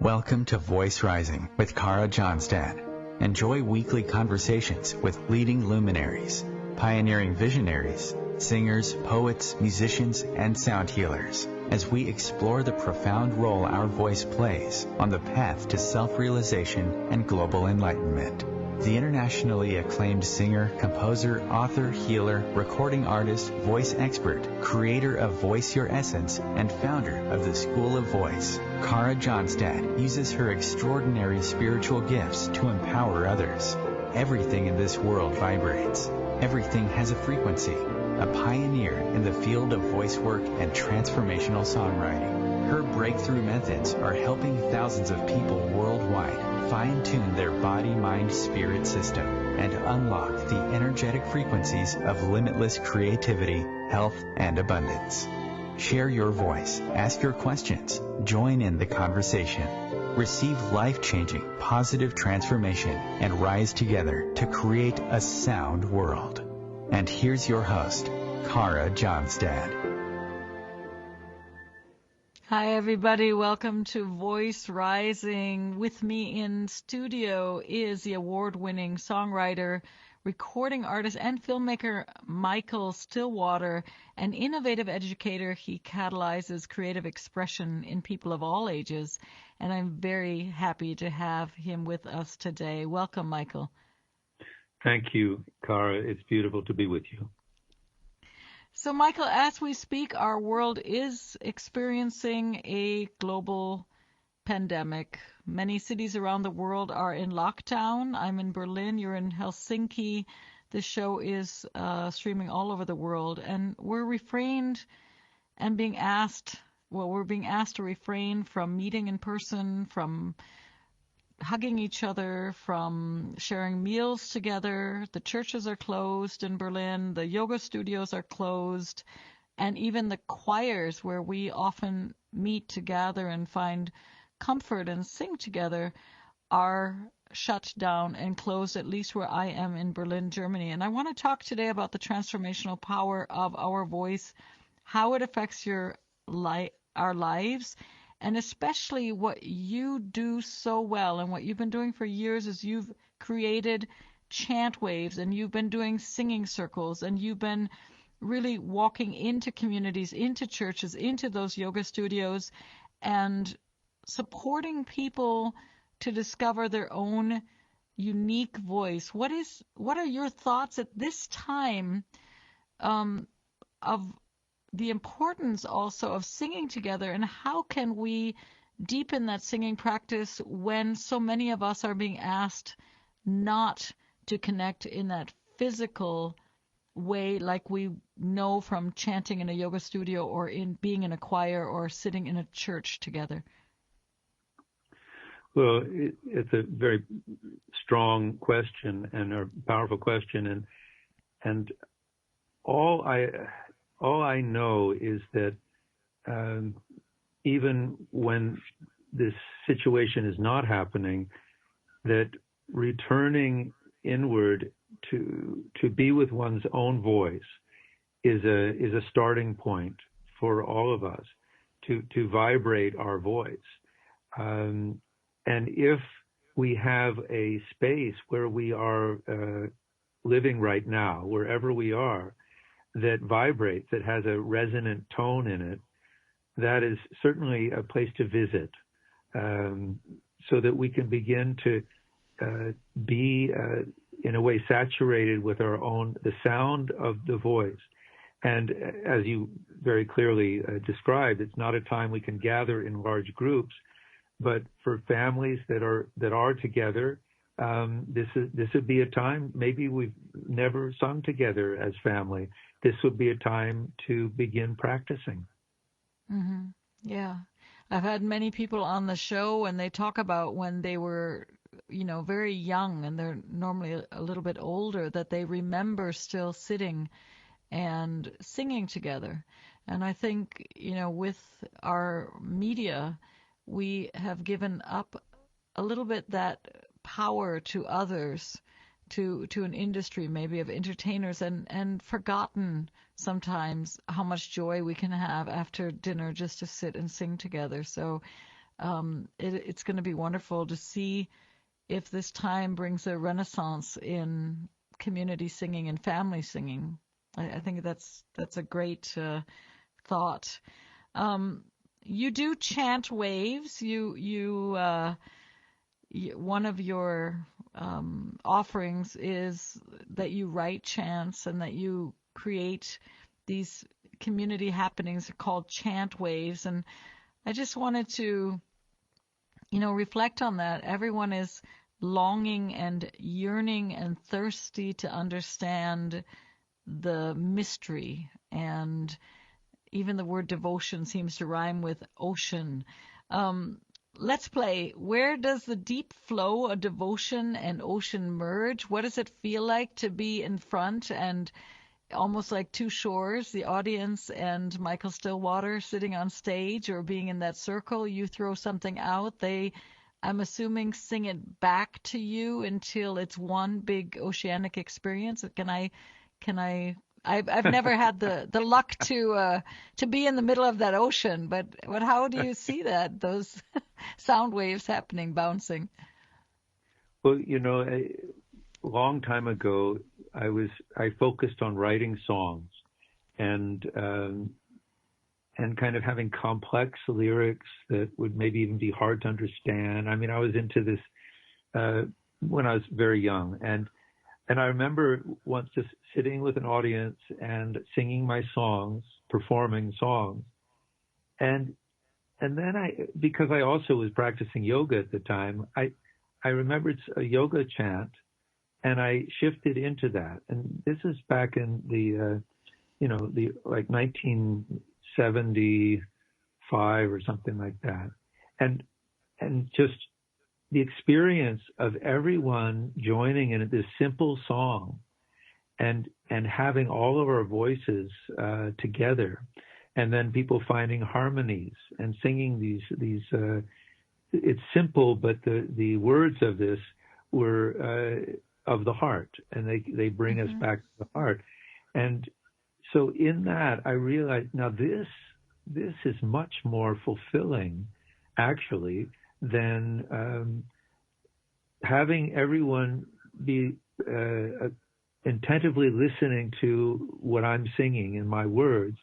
Welcome to Voice Rising with Kara Johnstad. Enjoy weekly conversations with leading luminaries, pioneering visionaries, singers, poets, musicians, and sound healers as we explore the profound role our voice plays on the path to self-realization and global enlightenment. The internationally acclaimed singer, composer, author, healer, recording artist, voice expert, creator of Voice Your Essence, and founder of the School of Voice, Kara Johnstad uses her extraordinary spiritual gifts to empower others. Everything in this world vibrates. Everything has a frequency. A pioneer in the field of voice work and transformational songwriting. Her breakthrough methods are helping thousands of people worldwide fine-tune their body-mind-spirit system and unlock the energetic frequencies of limitless creativity, health, and abundance. Share your voice, ask your questions, join in the conversation. Receive life-changing, positive transformation and rise together to create a sound world. And here's your host, Kara Johnstad. Hi, everybody. Welcome to Voice Rising. With me in studio is the award-winning songwriter, recording artist, and filmmaker Michael Stillwater. An innovative educator, he catalyzes creative expression in people of all ages, and I'm very happy to have him with us today. Welcome, Michael. Thank you, Kara. It's beautiful to be with you. So, Michael, as we speak, our world is experiencing a global pandemic. Many cities around the world are in lockdown. I'm in Berlin. You're in Helsinki. The show is streaming all over the world. And we're refrained and being asked, we're being asked to refrain from meeting in person, from hugging each other, from sharing meals together. The churches are closed in Berlin. The yoga studios are closed. And even the choirs where we often meet to gather and find comfort and sing together are shut down and closed, at least where I am in Berlin, Germany. And I want to talk today about the transformational power of our voice, how it affects our lives, and especially what you do so well and what you've been doing for years is you've created chant waves and you've been doing singing circles and you've been really walking into communities, into churches, into those yoga studios and supporting people to discover their own unique voice. What are your thoughts at this time of the importance also of singing together, and how can we deepen that singing practice when so many of us are being asked not to connect in that physical way like we know from chanting in a yoga studio or in being in a choir or sitting in a church together? Well, it's a very strong question and a powerful question, and all I know is that even when this situation is not happening, that returning inward to be with one's own voice is a starting point for all of us to vibrate our voice. And if we have a space where we are living right now, wherever we are, that vibrates, that has a resonant tone in it, that is certainly a place to visit, so that we can begin to be in a way saturated with the sound of the voice. And as you very clearly described, it's not a time we can gather in large groups, but for families that are together, this would be a time, maybe we've never sung together as family. This would be a time to begin practicing. Mm-hmm. Yeah. I've had many people on the show and they talk about when they were, very young and they're normally a little bit older, that they remember still sitting and singing together. And I think, with our media, we have given up a little bit that power to others, to an industry maybe of entertainers, and forgotten sometimes how much joy we can have after dinner just to sit and sing together. So It's going to be wonderful to see if this time brings a renaissance in community singing and family singing. I think that's a great thought. You do chant waves. One of your offerings is that you write chants and that you create these community happenings called chant waves. And I just wanted to, reflect on that. Everyone is longing and yearning and thirsty to understand the mystery, and even the word devotion seems to rhyme with ocean. Let's play. Where does the deep flow of devotion and ocean merge? What does it feel like to be in front and almost like two shores, the audience and Michael Stillwater sitting on stage or being in that circle? You throw something out, they, I'm assuming, sing it back to you until it's one big oceanic experience. I've never had the luck to be in the middle of that ocean, but how do you see that, those sound waves happening, bouncing? Well, a long time ago, I focused on writing songs and kind of having complex lyrics that would maybe even be hard to understand. I mean, I was into this when I was very young, and I remember once just sitting with an audience and singing my songs, performing songs. And then because I also was practicing yoga at the time, I remembered a yoga chant, and I shifted into that. And this is back in the 1975 or something like that. And just the experience of everyone joining in this simple song and having all of our voices together, and then people finding harmonies and singing these it's simple, but the words of this were of the heart, and they bring us back to the heart. And so in that, I realized, now this is much more fulfilling, actually, than having everyone be attentively listening to what I'm singing in my words,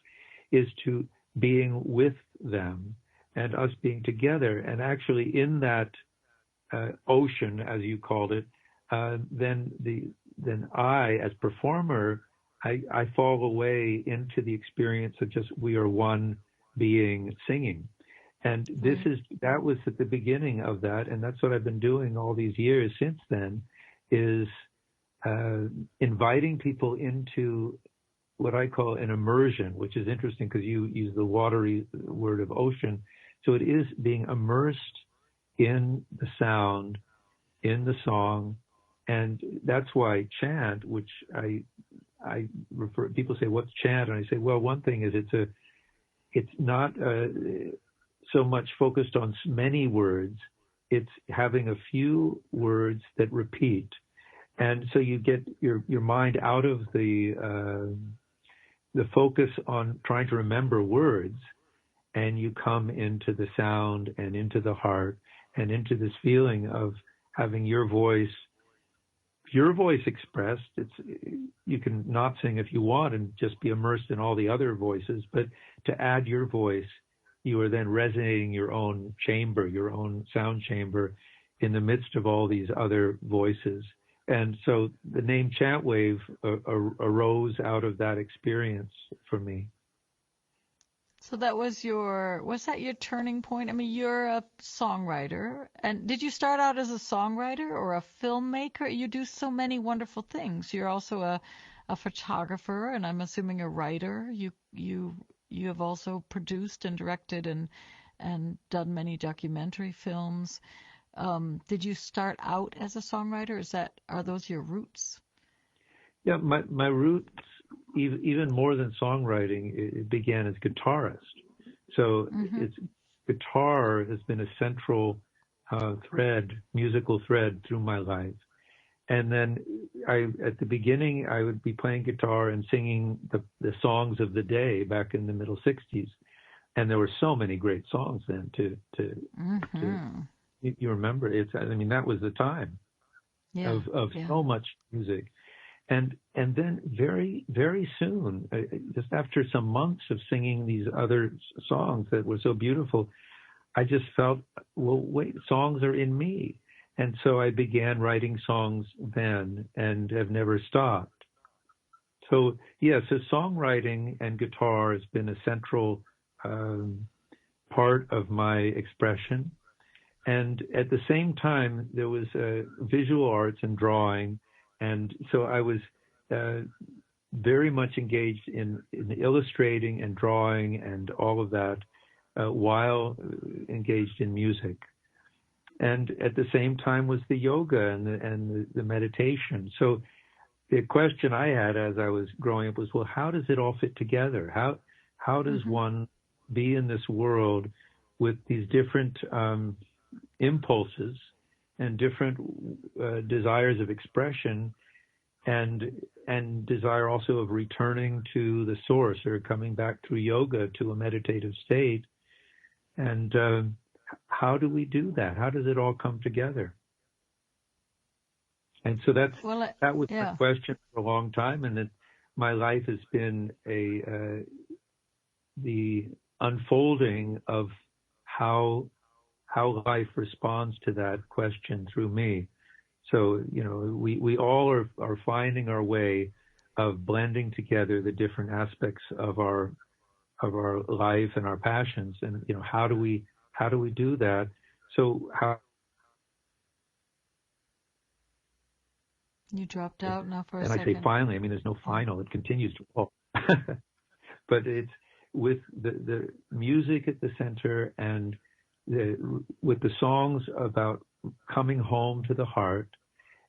is to being with them and us being together. And actually in that ocean, as you called it, then I, as performer, I fall away into the experience of just we are one being singing. And that was at the beginning of that, and that's what I've been doing all these years since then, is inviting people into what I call an immersion, which is interesting because you use the watery word of ocean. So it is being immersed in the sound, in the song, and that's why chant, which I refer, people say, what's chant? And I say, well, one thing is it's not so much focused on many words. It's having a few words that repeat. And so you get your mind out of the focus on trying to remember words, and you come into the sound and into the heart and into this feeling of having your voice expressed. You can not sing if you want and just be immersed in all the other voices, but to add your voice, you are then resonating your own chamber, your own sound chamber in the midst of all these other voices. And so the name Chant Wave arose out of that experience for me. So was that your turning point? I mean, you're a songwriter, and did you start out as a songwriter or a filmmaker? You do so many wonderful things. You're also a photographer, and I'm assuming a writer. You have also produced and directed and done many documentary films. Did you start out as a songwriter? Are those your roots? Yeah, my roots, even more than songwriting, it began as guitarist. So guitar has been a central musical thread through my life. And then at the beginning, I would be playing guitar and singing the songs of the day back in the middle 60s. And there were so many great songs then to Mm-hmm. you remember it's, I mean, that was the time Yeah. of Yeah. so much music. And then very, very soon, just after some months of singing these other songs that were so beautiful, I just felt, well, wait, songs are in me. And so I began writing songs then and have never stopped. So, yeah, so songwriting and guitar has been a central part of my expression. And at the same time, there was visual arts and drawing. And so I was very much engaged in illustrating and drawing and all of that while engaged in music. And at the same time was the yoga and the meditation. So the question I had as I was growing up was, well, how does it all fit together? How does Mm-hmm. one be in this world with these different impulses and different desires of expression, and desire also of returning to the source or coming back through yoga to a meditative state? And how do we do that? How does it all come together? And so that was my yeah. question for a long time, and that my life has been the unfolding of how life responds to that question through me. So, you know, we all are finding our way of blending together the different aspects of our life and our passions, and you know, how do we do that? So how You dropped out now for a and I say second. finally, I mean there's no final, it continues to evolve. But it's with the music at the center, and with the songs about coming home to the heart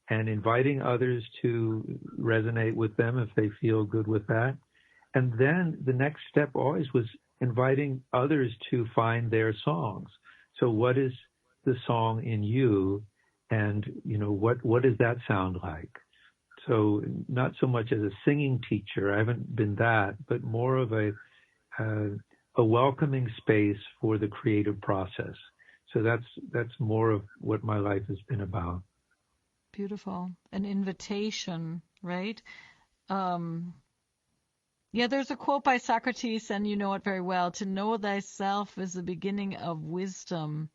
and inviting others to resonate with them if they feel good with that. And then the next step always was inviting others to find their songs. So what is the song in you? And, you know, what does that sound like? So not so much as a singing teacher, I haven't been that, but more of a welcoming space for the creative process. So that's more of what my life has been about. Beautiful. An invitation, right? Um, yeah, there's a quote by Socrates, and you know it very well. To know thyself is the beginning of wisdom.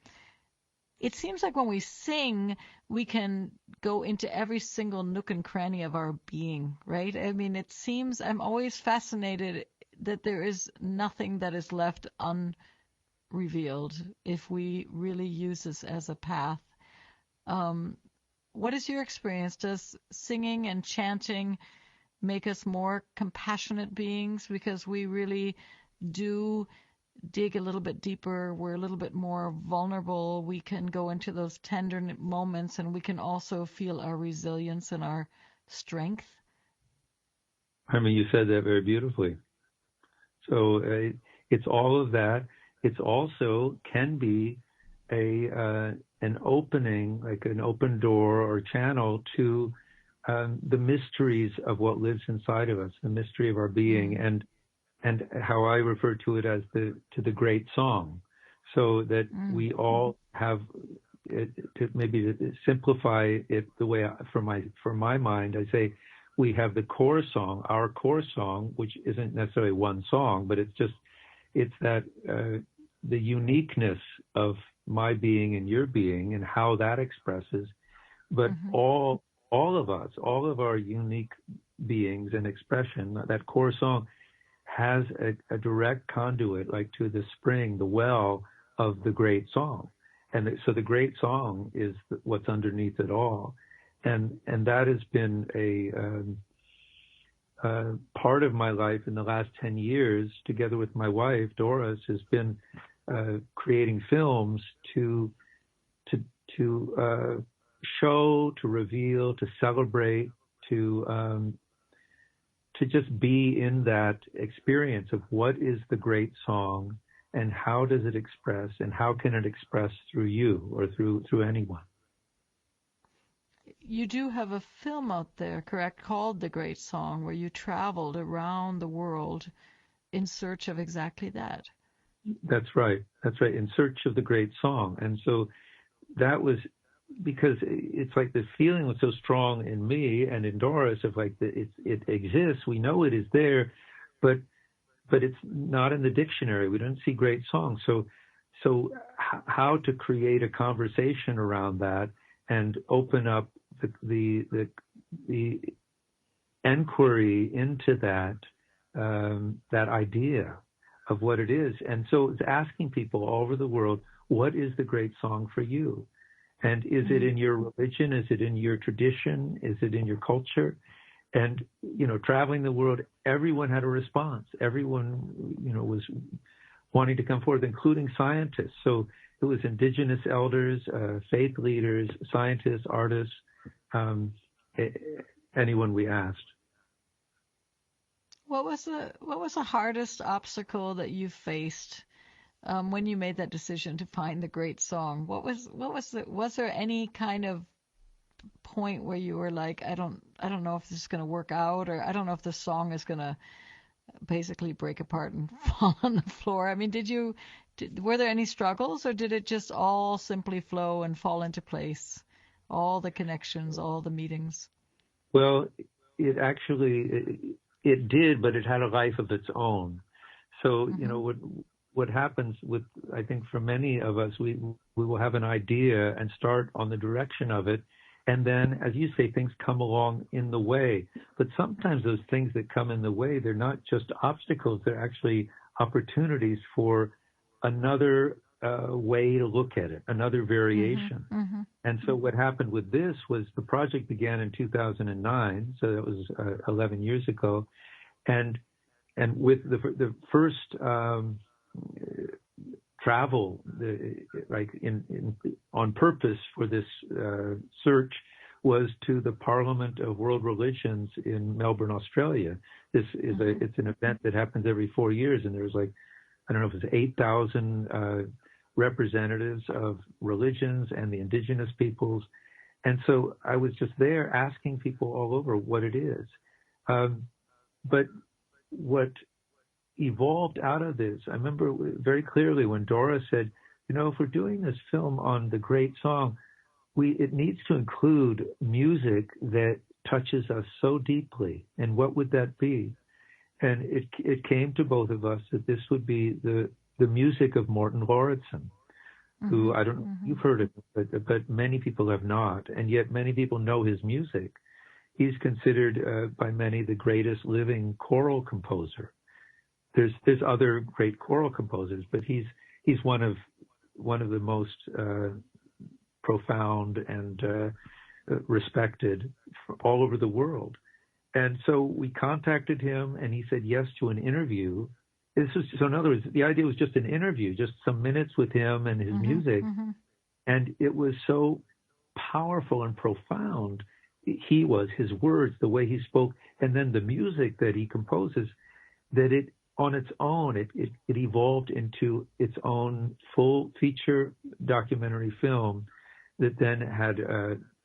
It seems like when we sing, we can go into every single nook and cranny of our being, right? I mean, it seems I'm always fascinated that there is nothing that is left unrevealed if we really use this as a path. What is your experience? Does singing and chanting make us more compassionate beings because we really do dig a little bit deeper? We're a little bit more vulnerable. We can go into those tender moments, and we can also feel our resilience and our strength. I mean, you said that very beautifully. So it's all of that. It's also can be an opening, like an open door or channel to the mysteries of what lives inside of us, the mystery of our being, and how I refer to it as the great song, so that we all have to maybe to simplify it the way for my mind, I say we have the core song, our core song, which isn't necessarily one song, but it's that the uniqueness of my being and your being and how that expresses, but all of us, all of our unique beings and expression, that core song has a direct conduit, like to the spring, the well of the great song. And so the great song is what's underneath it all. And that has been a part of my life in the last 10 years, together with my wife, Doris, has been creating films to show, to reveal, to celebrate, to just be in that experience of what is the great song and how does it express and how can it express through you or through anyone. You do have a film out there, correct, called The Great Song, where you traveled around the world in search of exactly that. That's right. That's right. In search of the great song. And so that was because it's like the feeling was so strong in me and in Doris of like it exists. We know it is there, but it's not in the dictionary. We don't see great songs. So how to create a conversation around that and open up the inquiry into that idea of what it is. And so it's asking people all over the world, what is the great song for you? And is it in your religion? Is it in your tradition? Is it in your culture? And, traveling the world, everyone had a response. Everyone, was wanting to come forward, including scientists. So it was indigenous elders, faith leaders, scientists, artists, anyone we asked. What was the hardest obstacle that you faced when you made that decision to find the great song? Was there any kind of point where you were like, I don't know if this is going to work out, or I don't know if the song is going to basically break apart and fall on the floor? I mean, were there any struggles, or did it just all simply flow and fall into place? All the connections, all the meetings? Well, it actually, it did, but it had a life of its own. So, what happens with, I think for many of us, we will have an idea and start on the direction of it. And then, as you say, things come along in the way. But sometimes those things that come in the way, they're not just obstacles. They're actually opportunities for another way to look at it, another variation. And so what happened with this was the project began in 2009. So that was 11 years ago. And with the first travel, on purpose for this search, was to the Parliament of World Religions in Melbourne, Australia. This is it's an event that happens every 4 years, and there's I don't know if it's 8,000 representatives of religions and the indigenous peoples. And so I was just there asking people all over what it is. But what evolved out of this, I remember very clearly when Dora said, if we're doing this film on the great song, it needs to include music that touches us so deeply. And what would that be? And it came to both of us that this would be the music of Morten Lauridsen, who I don't know if you've heard of, but many people have not. And yet many people know his music. He's considered by many the greatest living choral composer. There's other great choral composers, but he's one of the most profound and respected all over the world. And so we contacted him, and he said yes to an interview. So in other words, the idea was just an interview, just some minutes with him and his music. And it was so powerful and profound. His words, the way he spoke, and then the music that he composes, that it on its own, it evolved into its own full feature documentary film that then had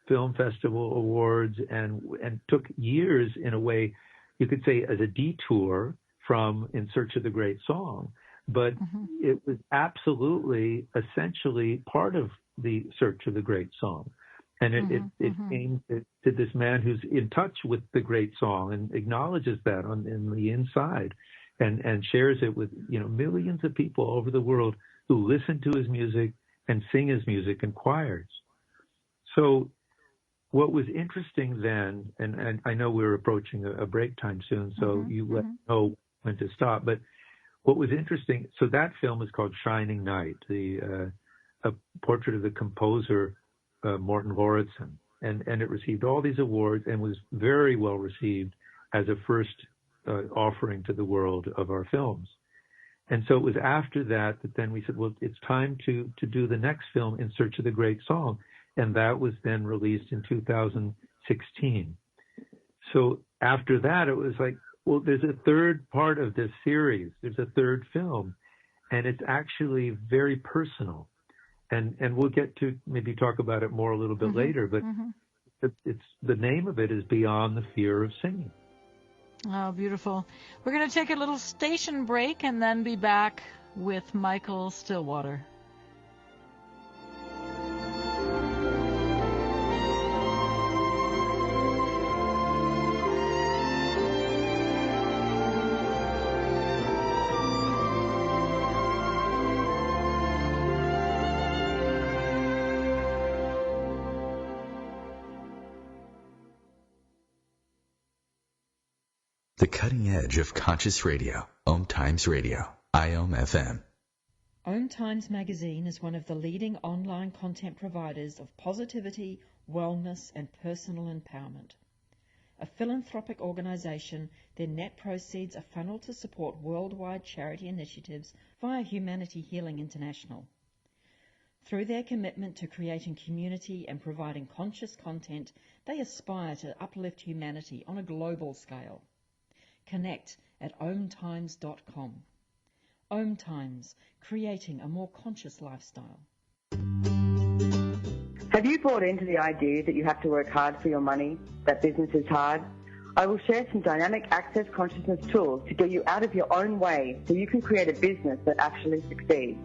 film festival awards and took years, in a way, you could say, as a detour from In Search of the Great Song. But it was absolutely, essentially part of the search of the great song. And it came to this man who's in touch with the great song and acknowledges that in the inside and shares it with, millions of people all over the world who listen to his music and sing his music in choirs. So what was interesting then, and I know we're approaching a break time soon, so you let me know when to stop, but what was interesting, so that film is called Shining Night, a portrait of the composer Morten Lauridsen, and it received all these awards and was very well received as a first offering to the world of our films. And so it was after that then we said, well, it's time to do the next film, In Search of the Great Song, and that was then released in 2016. So after that, it was like, well, there's a third part of this series. There's a third film, and it's actually very personal. And we'll get to maybe talk about it more a little bit later, but it's the name of it is Beyond the Fear of Singing. Oh, beautiful. We're going to take a little station break and then be back with Michael Stillwater. The cutting edge of conscious radio, OMTimes Radio, IOM FM. OMTimes magazine is one of the leading online content providers of positivity, wellness and personal empowerment. A philanthropic organisation, their net proceeds are funneled to support worldwide charity initiatives via Humanity Healing International. Through their commitment to creating community and providing conscious content, they aspire to uplift humanity on a global scale. Connect at omtimes.com. OMTimes, creating a more conscious lifestyle. Have you bought into the idea that you have to work hard for your money, that business is hard? I will share some dynamic access consciousness tools to get you out of your own way so you can create a business that actually succeeds.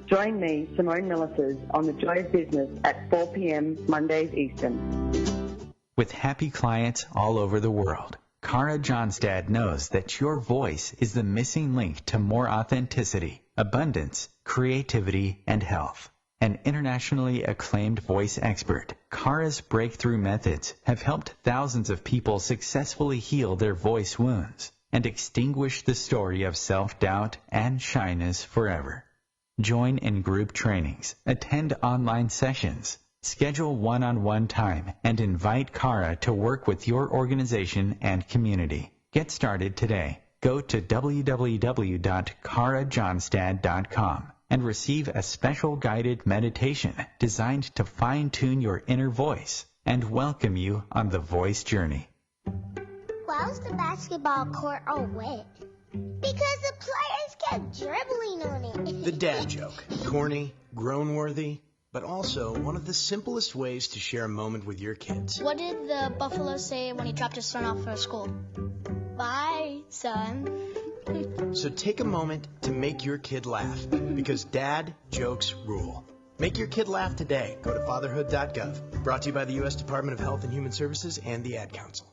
Join me, Simone Millisers, on The Joy of Business at 4 p.m. Mondays Eastern. With happy clients all over the world, Kara Johnstad knows that your voice is the missing link to more authenticity, abundance, creativity, and health. An internationally acclaimed voice expert, Kara's breakthrough methods have helped thousands of people successfully heal their voice wounds and extinguish the story of self-doubt and shyness forever. Join in group trainings, attend online sessions, schedule one-on-one time, and invite Kara to work with your organization and community. Get started today. Go to www.karajohnstad.com and receive a special guided meditation designed to fine-tune your inner voice and welcome you on the voice journey. Why was the basketball court all wet? Because the players kept dribbling on it. The dad joke. Corny, groan-worthy, but also one of the simplest ways to share a moment with your kids. What did the buffalo say when he dropped his son off for school? Bye, son. So take a moment to make your kid laugh, because dad jokes rule. Make your kid laugh today. Go to fatherhood.gov. Brought to you by the U.S. Department of Health and Human Services and the Ad Council.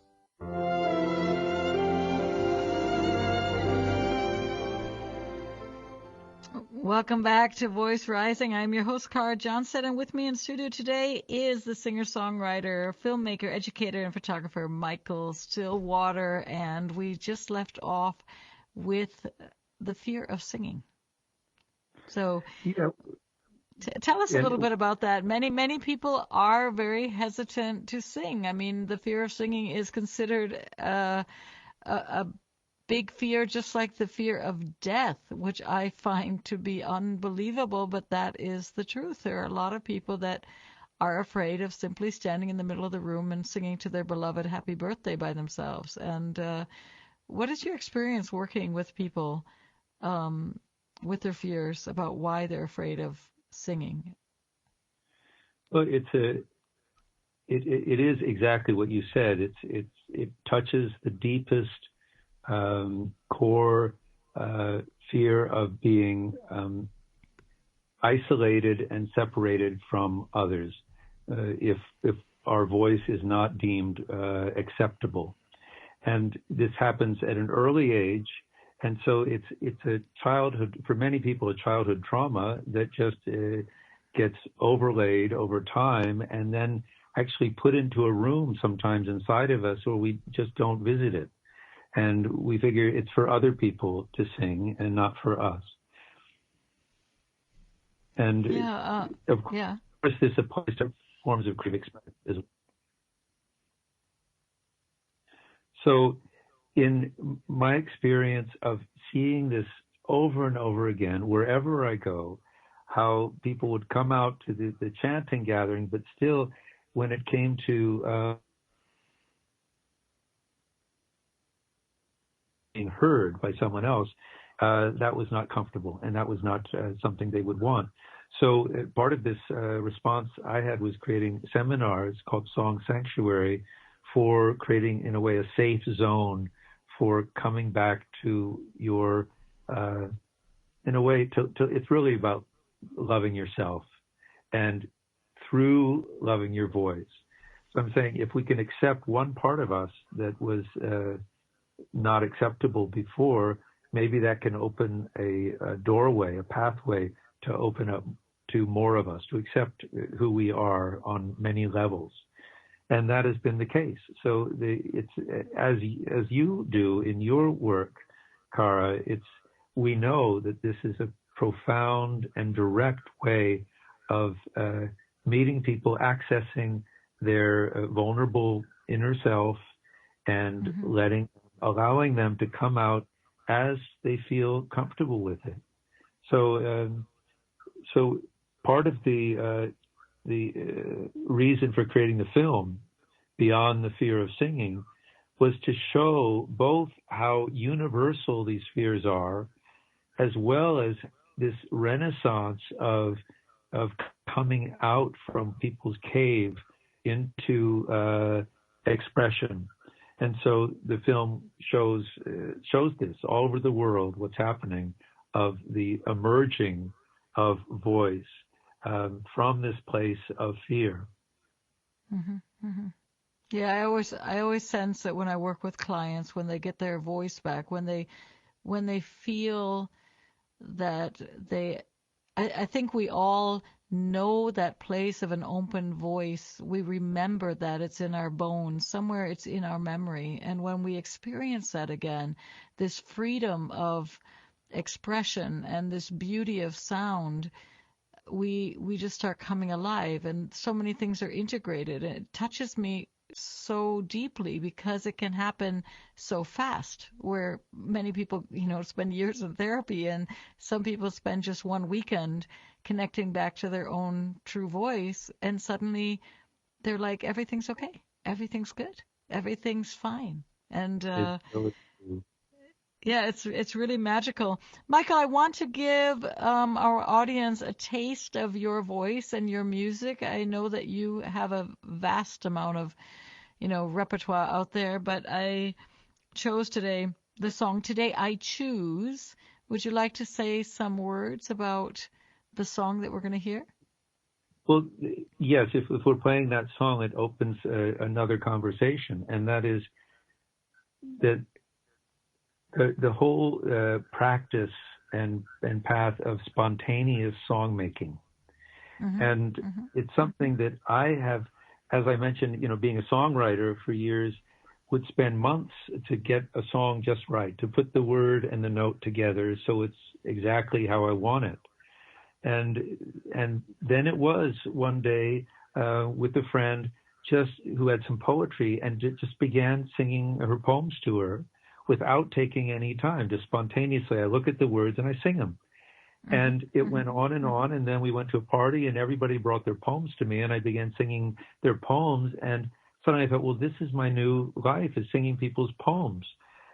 Welcome back to Voice Rising. I'm your host, Kara Johnstad, and with me in studio today is the singer-songwriter, filmmaker, educator, and photographer Michael Stillwater, and we just left off with the fear of singing. So tell us a little bit about that. Many people are very hesitant to sing. I mean, the fear of singing is considered a big fear, just like the fear of death, which I find to be unbelievable, but that is the truth. There are a lot of people that are afraid of simply standing in the middle of the room and singing to their beloved happy birthday by themselves. And what is your experience working with people with their fears about why they're afraid of singing? Well, it is exactly what you said. It touches the deepest core fear of being isolated and separated from others if our voice is not deemed acceptable. And this happens at an early age, and so it's a childhood, for many people, a childhood trauma that just gets overlaid over time and then actually put into a room sometimes inside of us where we just don't visit it. And we figure it's for other people to sing and not for us. And of course, this applies to forms of creative expression as well. So in my experience of seeing this over and over again, wherever I go, how people would come out to the chanting gathering, but still when it came to being heard by someone else, that was not comfortable, and that was not something they would want. So part of this response I had was creating seminars called Song Sanctuary for creating, in a way, a safe zone for coming back to your in a way, it's really about loving yourself and through loving your voice. So I'm saying if we can accept one part of us that was not acceptable before, maybe that can open a doorway, a pathway to open up to more of us, to accept who we are on many levels. And that has been the case. So it's as you do in your work, Cara, we know that this is a profound and direct way of meeting people, accessing their vulnerable inner self, and allowing them to come out as they feel comfortable with it. So part of the reason for creating the film, Beyond the Fear of Singing, was to show both how universal these fears are, as well as this renaissance of coming out from people's cave into expression. And so the film shows this all over the world, what's happening, of the emerging of voice from this place of fear. Yeah, I always sense that when I work with clients, when they get their voice back, when they feel that I think we all know that place of an open voice. We remember that it's in our bones, somewhere it's in our memory. And when we experience that again, this freedom of expression and this beauty of sound, we just start coming alive, and so many things are integrated. And it touches me so deeply because it can happen so fast, where many people, spend years in therapy, and some people spend just one weekend connecting back to their own true voice, and suddenly they're like, everything's okay, everything's good, everything's fine. And yeah, it's really magical. Michael, I want to give our audience a taste of your voice and your music. I know that you have a vast amount of, repertoire out there, but I chose today the song Today I Choose. Would you like to say some words about the song that we're going to hear? Well, yes, if we're playing that song, it opens another conversation, and that is that the whole practice and path of spontaneous songmaking. And it's something that I have, as I mentioned, being a songwriter for years, would spend months to get a song just right, to put the word and the note together so it's exactly how I want it. And then it was one day with a friend who had some poetry, and just began singing her poems to her without taking any time, just spontaneously. I look at the words and I sing them. And it went on, and then we went to a party and everybody brought their poems to me, and I began singing their poems, and suddenly I thought, well, this is my new life, is singing people's poems.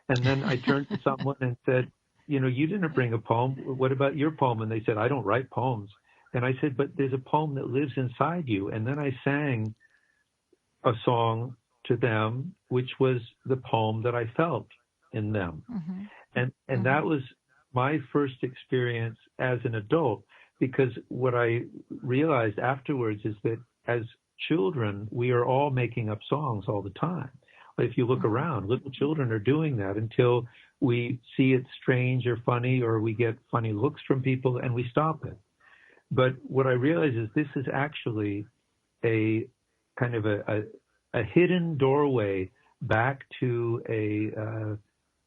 And then I turned to someone and said, you didn't bring a poem. What about your poem? And they said, I don't write poems. And I said, but there's a poem that lives inside you. And then I sang a song to them, which was the poem that I felt in them. And that was my first experience as an adult, because what I realized afterwards is that as children, we are all making up songs all the time. If you look around, little children are doing that until we see it strange or funny, or we get funny looks from people and we stop it. But what I realized is this is actually a kind of a hidden doorway back to a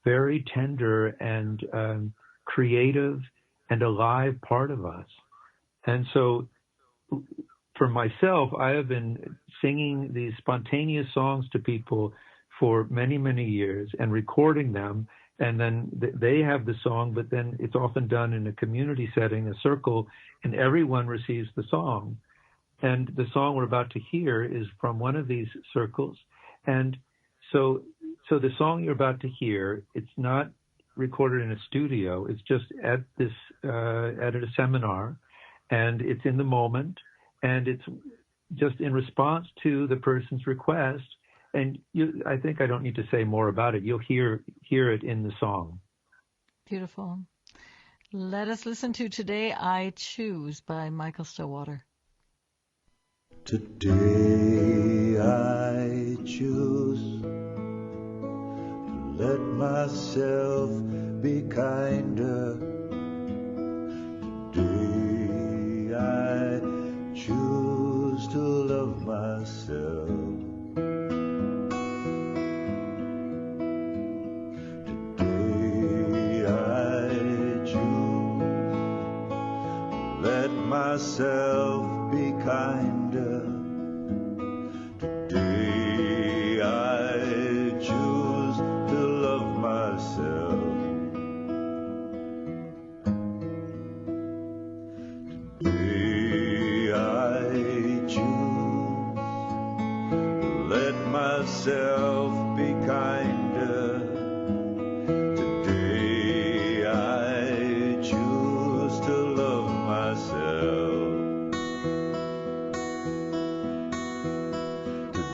very tender and creative and alive part of us. And so for myself, I have been singing these spontaneous songs to people for many, many years and recording them. And then they have the song, but then it's often done in a community setting, a circle, and everyone receives the song. And the song we're about to hear is from one of these circles. And so the song you're about to hear, it's not recorded in a studio. It's just at a seminar, and it's in the moment, and it's just in response to the person's request. And I think I don't need to say more about it. You'll hear it in the song. Beautiful. Let us listen to Today I Choose by Michael Stillwater. Today I choose to let myself be kinder. Today I choose to love myself. Today I choose to let myself be kinder. Today I choose to love myself. Today I choose to let myself be kinder. Today I choose to love myself.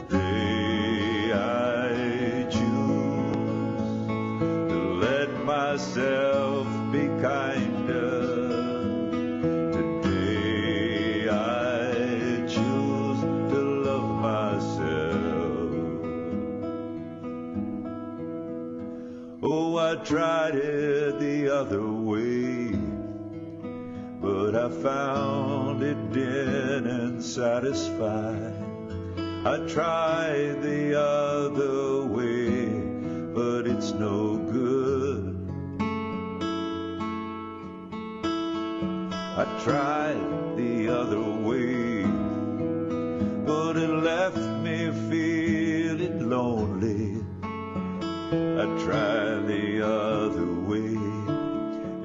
Today I choose to let myself be kinder. Today I choose to love myself. Oh, I tried it the other way, but I found it didn't satisfy. I tried the other way, but it's no good. I tried the other way, but it left me feeling lonely. I tried the other way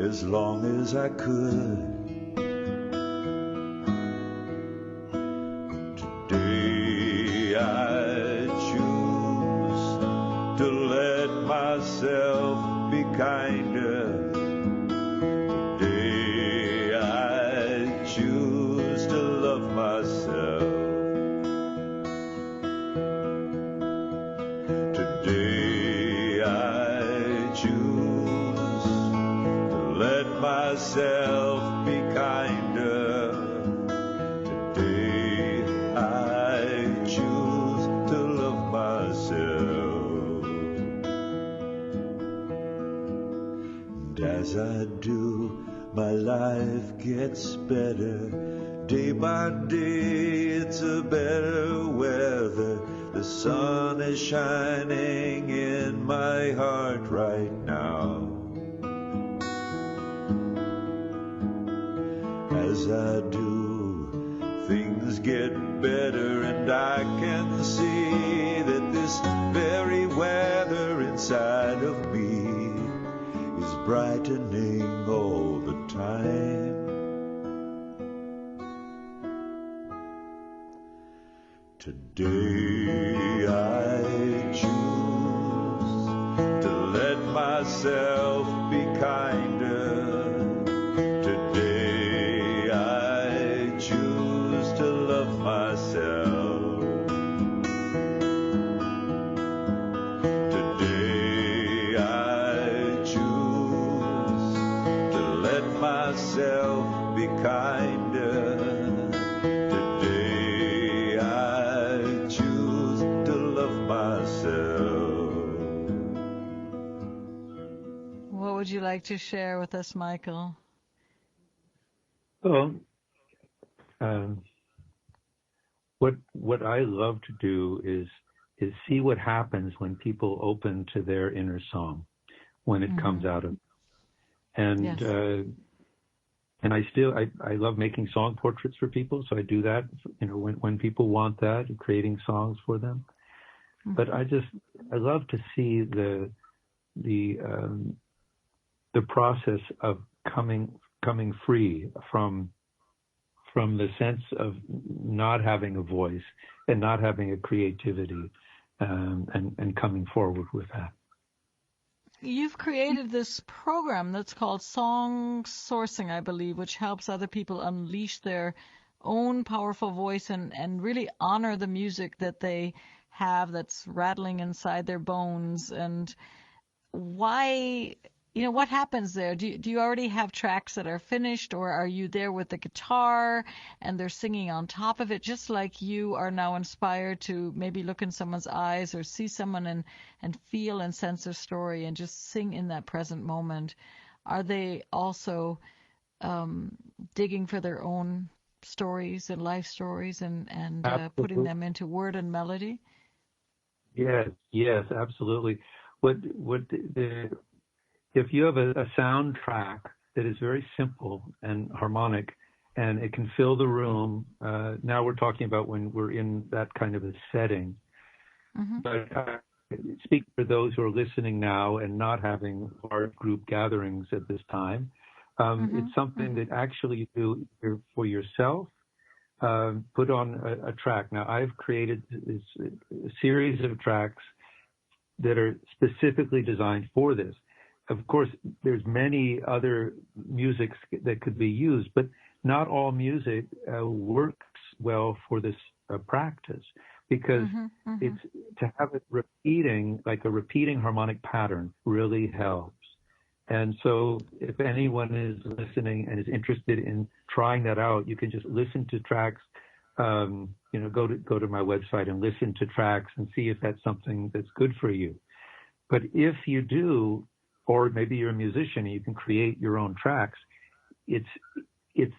as long as I could. Today I choose to let myself be kinder. Today I choose to love myself. Today I choose to let myself be kinder. Today I choose to love myself. And as I do, my life gets better. Day by day it's a better weather. The sun is shining in my heart right now. As I do, things get better, and I can see that this very weather inside of me is brightening all the time. Today I choose to let myself be kinder. Today I choose to love myself. Today I choose to let myself be kinder. Today I choose to love myself. What would you like to share with us, Michael? Well, what I love to do is see what happens when people open to their inner song, when it comes out of, and Yes. And I love making song portraits for people, so I do that, when people want that, creating songs for them. But I love to see the process of coming free from the sense of not having a voice and not having a creativity, and coming forward with that. You've created this program that's called Song Sourcing, I believe, which helps other people unleash their own powerful voice and really honor the music that they have that's rattling inside their bones. And why what happens there? Do you already have tracks that are finished, or are you there with the guitar and they're singing on top of it, just like you are now inspired to maybe look in someone's eyes or see someone and feel and sense their story and just sing in that present moment? Are they also digging for their own stories and life stories and putting them into word and melody? Yes, absolutely. If you have a soundtrack that is very simple and harmonic, and it can fill the room, now we're talking about when we're in that kind of a setting. Mm-hmm. But speak for those who are listening now and not having large group gatherings at this time. It's something that actually you do for yourself. Put on a track. Now, I've created a series of tracks that are specifically designed for this. Of course, there's many other musics that could be used, but not all music works well for this practice, because it's to have it repeating, like a repeating harmonic pattern, really helps. And so if anyone is listening and is interested in trying that out, you can just listen to tracks, go to my website and listen to tracks and see if that's something that's good for you. But if you do, or maybe you're a musician and you can create your own tracks, it's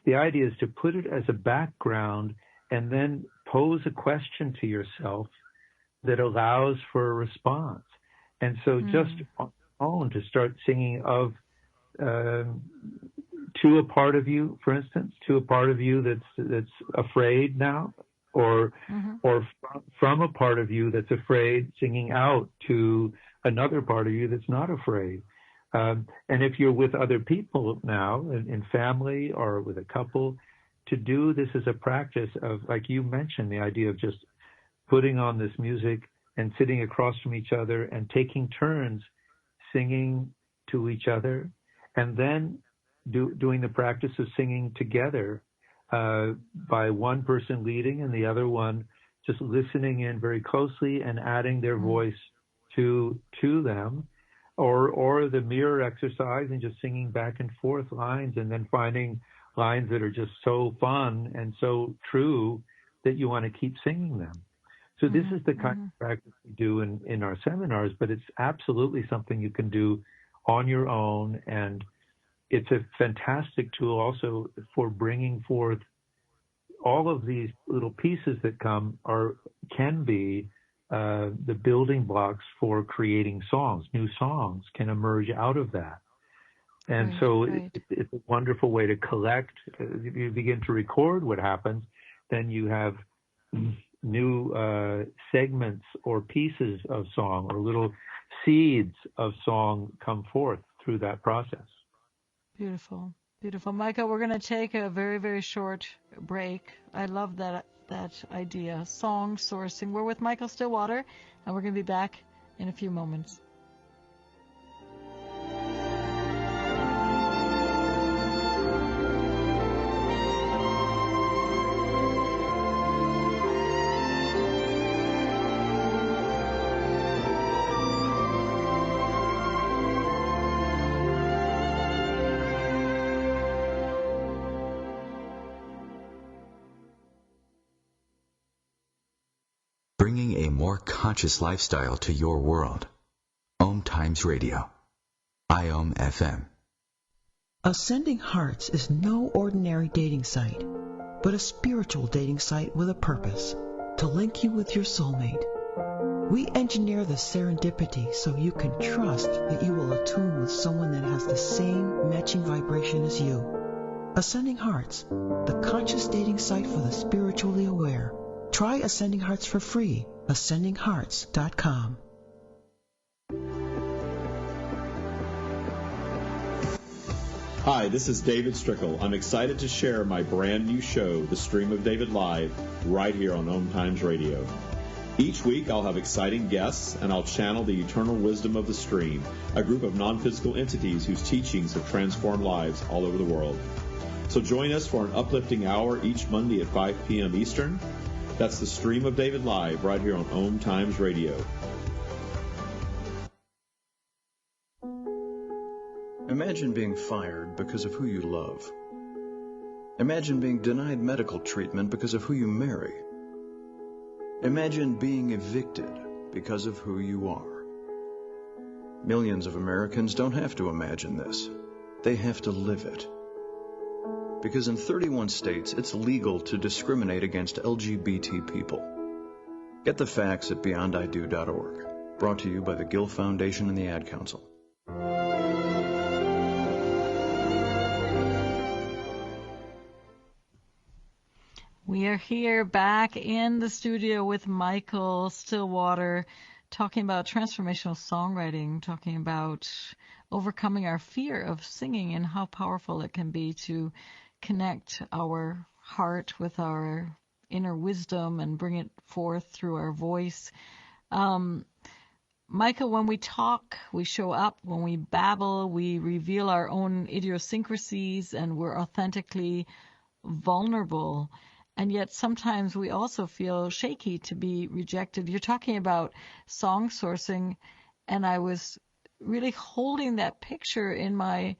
the idea is to put it as a background and then pose a question to yourself that allows for a response. And so just on own to start singing of to a part of you, for instance, to a part of you that's afraid now, or from a part of you that's afraid, singing out to another part of you that's not afraid. And if you're with other people now, in family or with a couple, to do this as a practice of, like you mentioned, the idea of just putting on this music and sitting across from each other and taking turns singing to each other, and then doing the practice of singing together by one person leading and the other one just listening in very closely and adding their voice to them, or the mirror exercise and just singing back and forth lines, and then finding lines that are just so fun and so true that you want to keep singing them. So this is the kind of practice we do in our seminars, but it's absolutely something you can do on your own, and it's a fantastic tool also for bringing forth all of these little pieces that can be the building blocks for creating songs. New songs can emerge out of that. And it's a wonderful way to collect. If you begin to record what happens, then you have new segments or pieces of song, or little seeds of song come forth through that process. Beautiful. Beautiful. Michael, we're going to take a very, very short break. I love that idea, song sourcing. We're with Michael Stillwater, and we're going to be back in a few moments. Bringing a more conscious lifestyle to your world. OMTimes Radio. IOM FM. Ascending Hearts is no ordinary dating site, but a spiritual dating site with a purpose, to link you with your soulmate. We engineer the serendipity so you can trust that you will attune with someone that has the same matching vibration as you. Ascending Hearts, the conscious dating site for the spiritually aware. Try Ascending Hearts for free. AscendingHearts.com. Hi, this is David Strickle. I'm excited to share my brand new show, The Stream of David Live, right here on OMTimes Radio. Each week I'll have exciting guests, and I'll channel the eternal wisdom of the stream, a group of non-physical entities whose teachings have transformed lives all over the world. So join us for an uplifting hour each Monday at 5 p.m. Eastern. That's The Stream of David Live, right here on OMTimes Radio. Imagine being fired because of who you love. Imagine being denied medical treatment because of who you marry. Imagine being evicted because of who you are. Millions of Americans don't have to imagine this. They have to live it. Because in 31 states, it's legal to discriminate against LGBT people. Get the facts at beyondido.org. Brought to you by the Gill Foundation and the Ad Council. We are here back in the studio with Michael Stillwater, talking about transformational songwriting, talking about overcoming our fear of singing and how powerful it can be to connect our heart with our inner wisdom and bring it forth through our voice. Michael, when we talk, we show up. When we babble, we reveal our own idiosyncrasies and we're authentically vulnerable. And yet sometimes we also feel shaky to be rejected. You're talking about song sourcing, and I was really holding that picture in my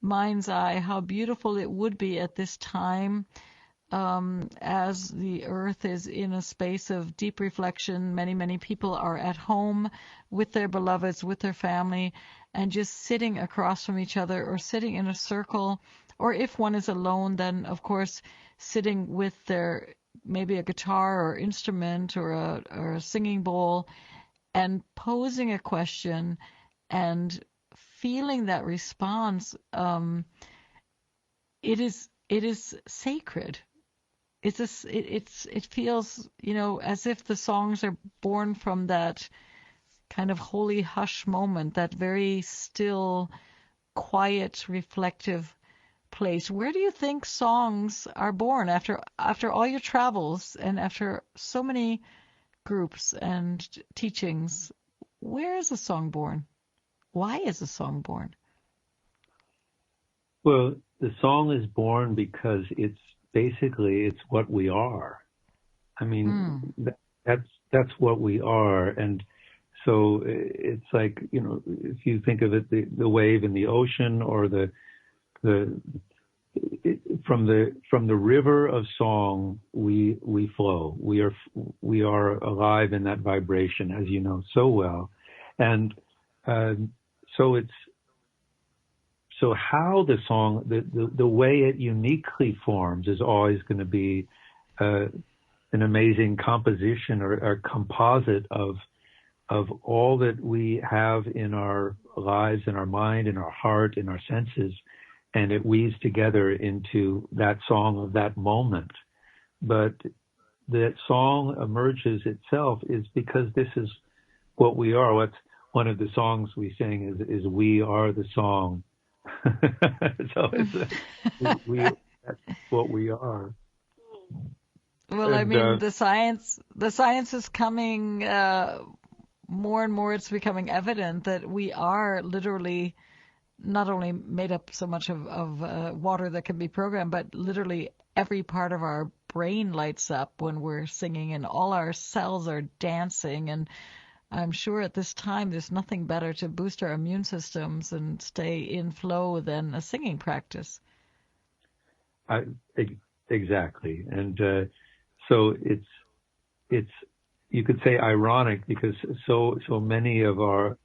mind's eye, how beautiful it would be at this time as the earth is in a space of deep reflection. Many, many people are at home with their beloveds, with their family, and just sitting across from each other or sitting in a circle. Or if one is alone, then, of course, sitting with their maybe a guitar or instrument or a singing bowl and posing a question and feeling that response. It is sacred. It feels, as if the songs are born from that kind of holy hush moment, that very still, quiet, reflective place. Where do you think songs are born after all your travels and after so many groups and teachings? Where is a song born? Why is a song born? Well, the song is born because it's what we are. I mean, that's what we are. And so it's like, if you think of it, the wave in the ocean, or from the river of song, we flow. We are alive in that vibration, as you know so well. And so how the song, the way it uniquely forms is always going to be an amazing composition or composite of all that we have in our lives, in our mind, in our heart, in our senses, and it weaves together into that song of that moment. But that song emerges itself is because this is what we are. What's one of the songs we sing is "We Are the Song." So that's what we are. Well, I mean, the science is coming more and more. It's becoming evident that we are literally not only made up so much of water that can be programmed, but literally every part of our brain lights up when we're singing, and all our cells are dancing. And I'm sure at this time there's nothing better to boost our immune systems and stay in flow than a singing practice. Exactly. And so it's you could say ironic, because so many of our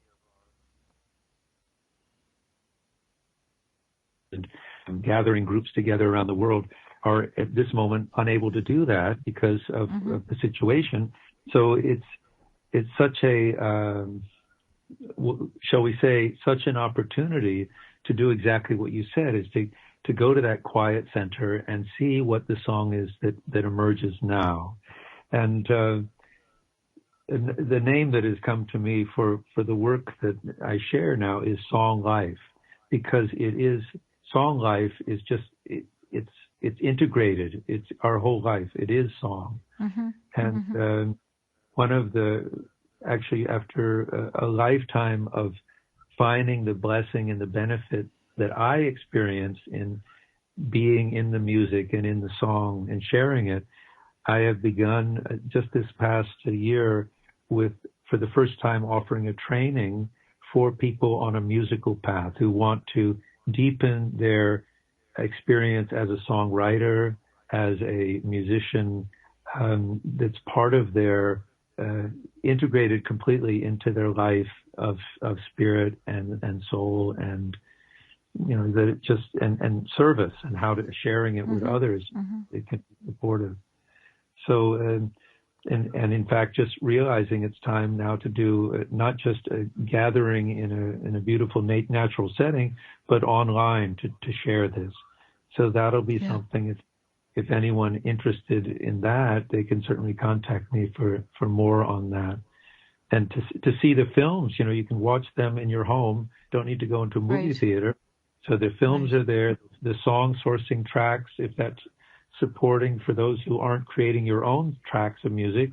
gathering groups together around the world are at this moment unable to do that because of the situation. So it's such a, shall we say, such an opportunity to do exactly what you said, is to go to that quiet center and see what the song is that emerges now. And the name that has come to me for the work that I share now is Song Life, because Song Life is just, it's integrated. It's our whole life. It is song. And one of actually after a lifetime of finding the blessing and the benefit that I experienced in being in the music and in the song and sharing it, I have begun just this past year for the first time, offering a training for people on a musical path who want to deepen their experience as a songwriter, as a musician, that's part of their integrated completely into their life of spirit and soul, and that it just and service, and how to sharing it with others. It can be supportive. So and in fact, just realizing it's time now to do not just a gathering in a beautiful natural setting, but online to share this. So that'll be something. If anyone interested in that, they can certainly contact me for more on that. And to see the films, you can watch them in your home. Don't need to go into a movie theater. So the films are there. The song sourcing tracks, if that's supporting for those who aren't creating your own tracks of music,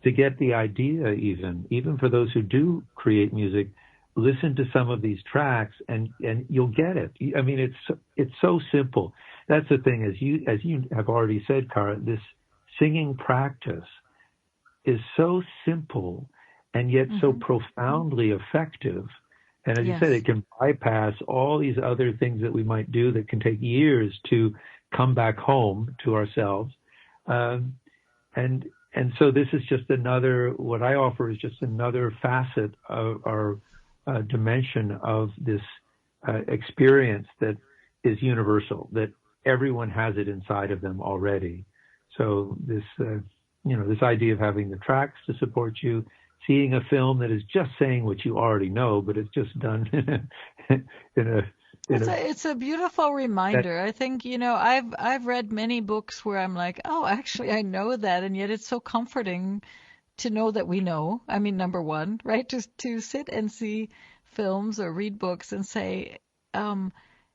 to get the idea, even for those who do create music, listen to some of these tracks and you'll get it. I mean, it's so simple. That's the thing, as you have already said, Cara, this singing practice is so simple and yet so profoundly effective. And as you said, it can bypass all these other things that we might do that can take years to come back home to ourselves. And so this is just what I offer is just another facet of our dimension of this experience that is universal, that everyone has it inside of them already. So this, this idea of having the tracks to support you, seeing a film that is just saying what you already know, but it's just done it's a beautiful reminder. I think, I've read many books where I'm like, oh, actually I know that, and yet it's so comforting to know that we know. I mean, number one, right? Just to sit and see films or read books and say,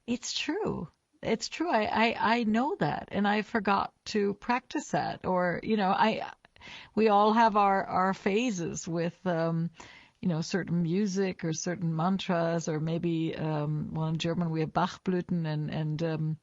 it's true. It's true. I know that, and I forgot to practice that. Or, we all have our phases with, certain music or certain mantras, or maybe, in German we have Bachblüten, and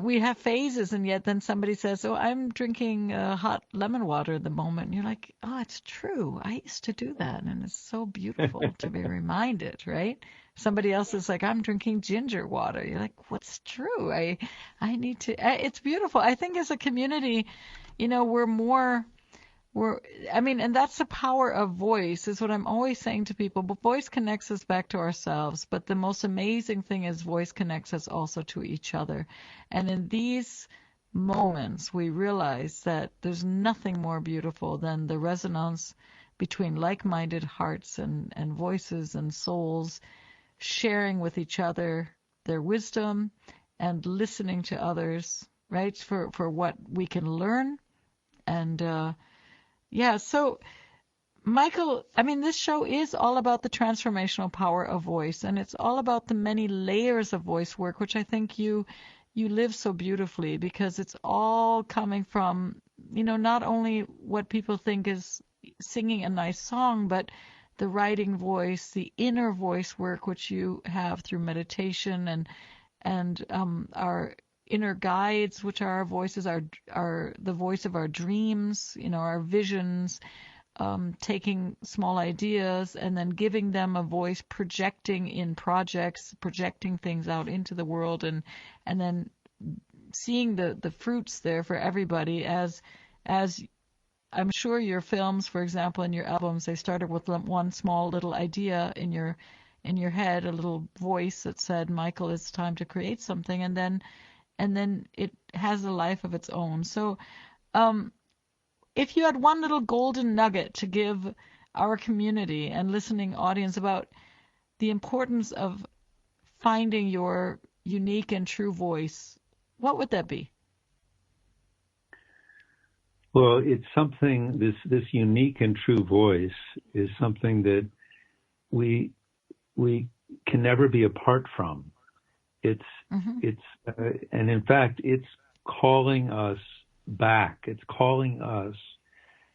we have phases, and yet then somebody says, oh, I'm drinking hot lemon water at the moment. And you're like, oh, it's true. I used to do that. And it's so beautiful to be reminded, right? Somebody else is like, I'm drinking ginger water. You're like, what's true? I need to, it's beautiful. I think as a community, and that's the power of voice, is what I'm always saying to people. But voice connects us back to ourselves. But the most amazing thing is voice connects us also to each other. And in these moments, we realize that there's nothing more beautiful than the resonance between like-minded hearts and voices and souls, sharing with each other their wisdom and listening to others, right, for what we can learn. And so Michael, this show is all about the transformational power of voice, and it's all about the many layers of voice work, which I think you live so beautifully, because it's all coming from, not only what people think is singing a nice song, but the writing voice, the inner voice work, which you have through meditation, and our inner guides, which are our voices, are the voice of our dreams, our visions, taking small ideas and then giving them a voice, projecting in projects, projecting things out into the world, and then seeing the fruits there for everybody. As I'm sure your films, for example, and your albums, they started with one small little idea in your head, a little voice that said, Michael, it's time to create something, and then it has a life of its own. So if you had one little golden nugget to give our community and listening audience about the importance of finding your unique and true voice, what would that be? Well, it's something, this unique and true voice is something that we can never be apart from. And in fact, it's calling us back. It's calling us.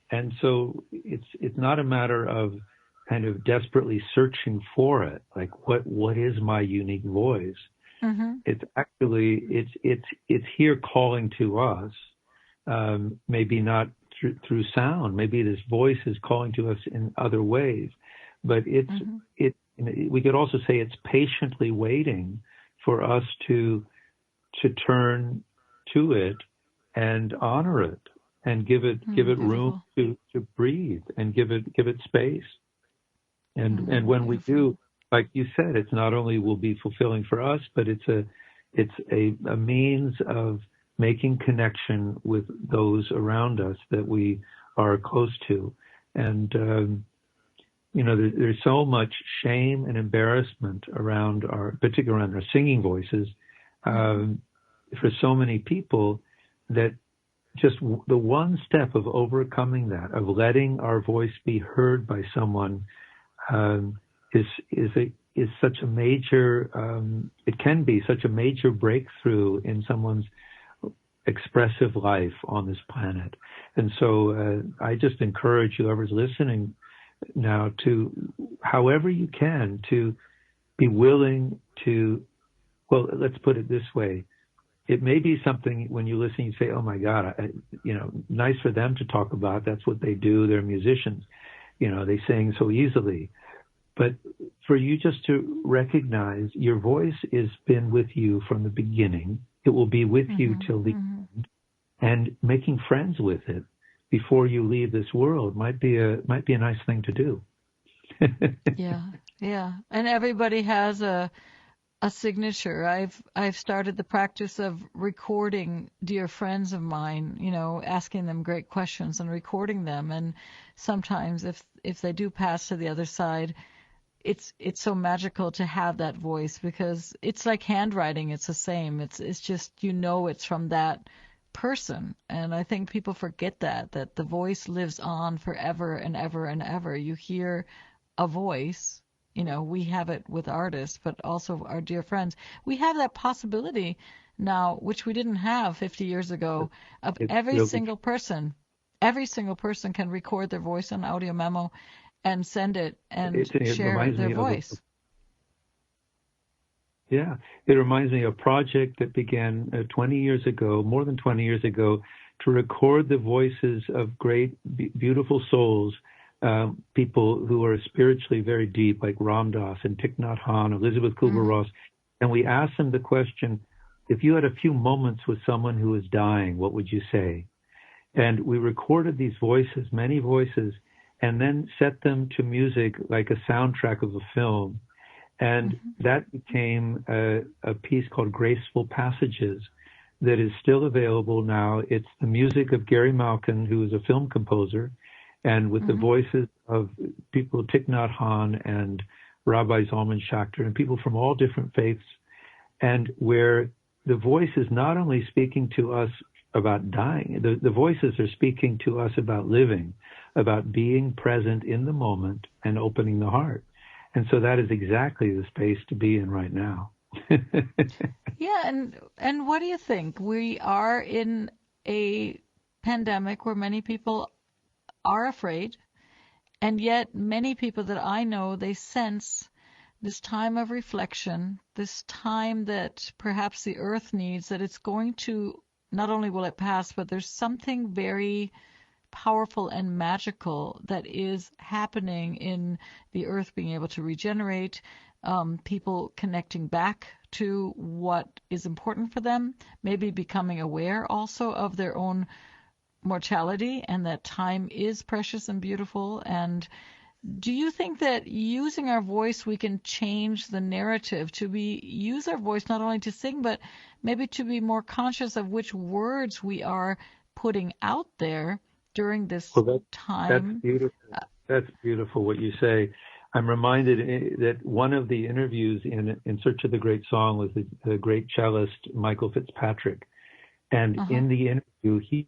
And so it's not a matter of kind of desperately searching for it. Like, what is my unique voice? It's actually, it's here calling to us. Maybe not through sound. Maybe this voice is calling to us in other ways, but it's we could also say it's patiently waiting for us to turn to it and honor it and give it room to breathe and give it space. And when we do, like you said, it's not only will be fulfilling for us, but it's a means of making connection with those around us that we are close to. And there's so much shame and embarrassment around particularly around our singing voices, for so many people, that just the one step of overcoming that, of letting our voice be heard by someone, is such a major. It can be such a major breakthrough in someone's expressive life on this planet. And so I just encourage whoever's listening now to, however you can, to be willing to. Well, let's put it this way. It may be something when you listen, you say, oh my God, nice for them to talk about. That's what they do. They're musicians. They sing so easily. But for you just to recognize your voice has been with you from the beginning. It will be with you till the end. And making friends with it before you leave this world might be a nice thing to do. Yeah. And everybody has a signature. I've started the practice of recording dear friends of mine, asking them great questions and recording them. And sometimes if they do pass to the other side, it's so magical to have that voice, because it's like handwriting. It's the same. It's just, it's from that person. And I think people forget that the voice lives on forever and ever and ever. You hear a voice. We have it with artists, but also our dear friends. We have that possibility now, which we didn't have 50 years ago, of every single person can record their voice on audio memo and send it and share their voice. It reminds me of a project that began 20 years ago, more than 20 years ago, to record the voices of great, beautiful souls, people who are spiritually very deep, like Ram Dass and Thich Nhat Hanh, Elizabeth Kubler-Ross. And we asked them the question, if you had a few moments with someone who was dying, what would you say? And we recorded these voices, many voices, and then set them to music like a soundtrack of a film. And that became a piece called Graceful Passages that is still available now. It's the music of Gary Malkin, who is a film composer, and with the voices of people, Thich Nhat Hanh and Rabbi Zalman Schachter, and people from all different faiths, and where the voice is not only speaking to us about dying, the voices are speaking to us about living, about being present in the moment and opening the heart. And so that is exactly the space to be in right now. And what do you think? We are in a pandemic where many people are afraid, and yet many people that I know, they sense this time of reflection, this time that perhaps the earth needs, that it's going to, not only will it pass, but there's something very powerful and magical that is happening in the earth being able to regenerate, people connecting back to what is important for them, maybe becoming aware also of their own mortality and that time is precious and beautiful. And do you think that using our voice we can change the narrative, use our voice not only to sing, but maybe to be more conscious of which words we are putting out there during this time? That's beautiful. That's beautiful what you say. I'm reminded that one of the interviews in Search of the Great Song was the great cellist Michael Fitzpatrick. And in the interview, he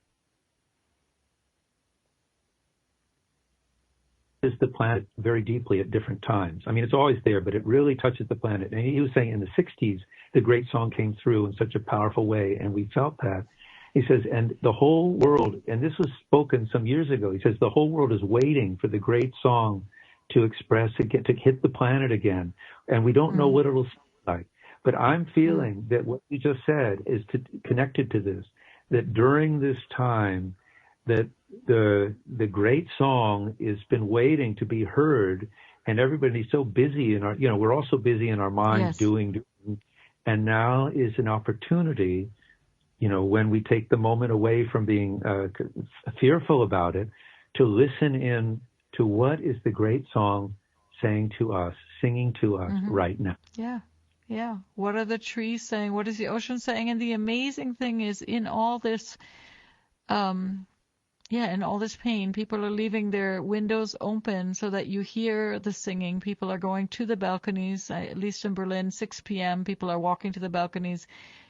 is the planet very deeply at different times. I mean, it's always there, but it really touches the planet. And he was saying in the 60s, the great song came through in such a powerful way, and we felt that. He says, and the whole world, and this was spoken some years ago, he says, the whole world is waiting for the great song to express, to hit the planet again. And we don't know what it'll sound like. But I'm feeling that what you just said is connected to this, that during this time, that the great song has been waiting to be heard, and everybody's so busy in our, we're also busy in our minds doing, and now is an opportunity, when we take the moment away from being fearful about it, to listen in to what is the great song saying to us, singing to us right now. Yeah. Yeah. What are the trees saying? What is the ocean saying? And the amazing thing is, in all this, in all this pain, people are leaving their windows open so that you hear the singing. People are going to the balconies, at least in Berlin, 6 p.m. People are walking to the balconies.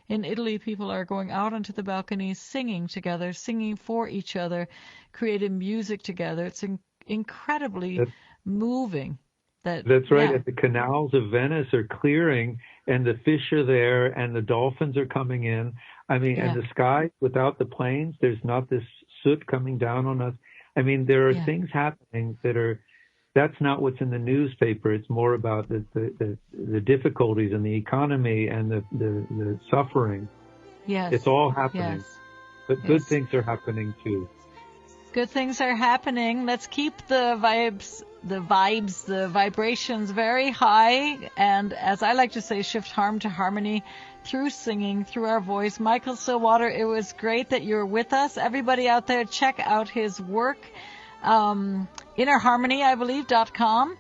In Italy, people are going out onto the balconies, singing together, singing for each other, creating music together. It's incredibly moving. That's right. And the canals of Venice are clearing, and the fish are there, and the dolphins are coming in. I mean, and the sky without the planes, there's not this soot coming down on us. I mean, there are things happening that's not what's in the newspaper. It's more about the difficulties in the economy and the suffering. Yes. It's all happening. Yes. But good things are happening too. Good things are happening. Let's keep the vibrations very high, and as I like to say, shift harm to harmony through singing, through our voice. Michael Stillwater, it was great that you're with us. Everybody out there, check out his work. Innerharmony, I believe, .com.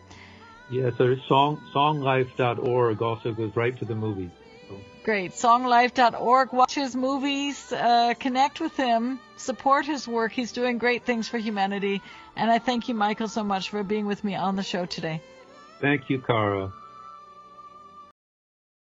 Yeah, so songlife.org also goes right to the movies. So. Great. Songlife.org. Watch his movies, connect with him, support his work. He's doing great things for humanity. And I thank you, Michael, so much for being with me on the show today. Thank you, Cara.